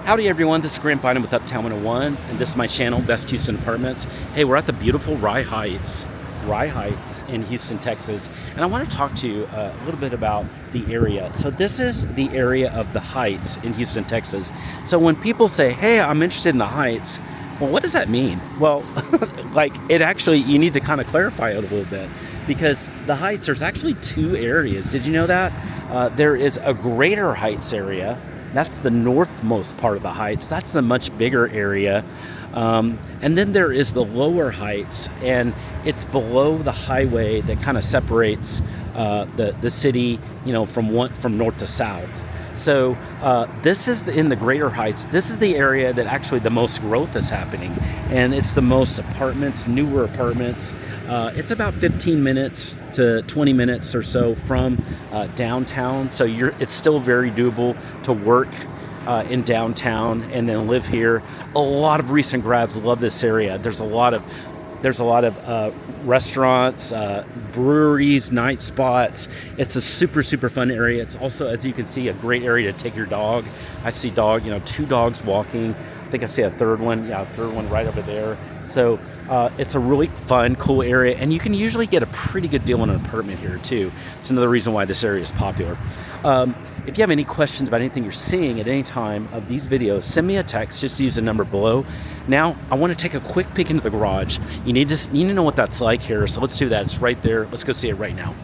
Howdy everyone, this is Grant Bynum with Uptown 101, and this is my channel, Best Houston Apartments. Hey, we're at the beautiful Rye Heights in Houston, Texas, and I want to talk to you a little bit about the area. So this is the area of the Heights in Houston, Texas. So when people say, hey, I'm interested in the Heights, well, what does that mean? Well, like it actually, you need to kind of clarify it a little bit, because the Heights, there's actually two areas. Did you know that? There is a Greater Heights area. That's the northmost part of the Heights. That's the much bigger area. And then there is the Lower Heights, and it's below the highway that kind of separates the city, you know, from north to south. So this is in the Greater Heights. This is the area that actually the most growth is happening, and it's the most apartments, newer apartments. It's about 15 minutes to 20 minutes or so from downtown. So it's still very doable to work in downtown and then live here. A lot of recent grads love this area. There's a lot of restaurants, breweries, night spots. It's a super fun area. It's also, as you can see, a great area to take your dog. I see two dogs walking. I think I see a third one. Yeah, a third one right over there. So it's a really fun, cool area, and you can usually get a pretty good deal on an apartment here too. It's another reason why this area is popular. If you have any questions about anything you're seeing at any time of these videos, send me a text. Just use the number below. Now, I want to take a quick peek into the garage. You need to know what that's like here, so let's do that. It's right there. Let's go see it right now.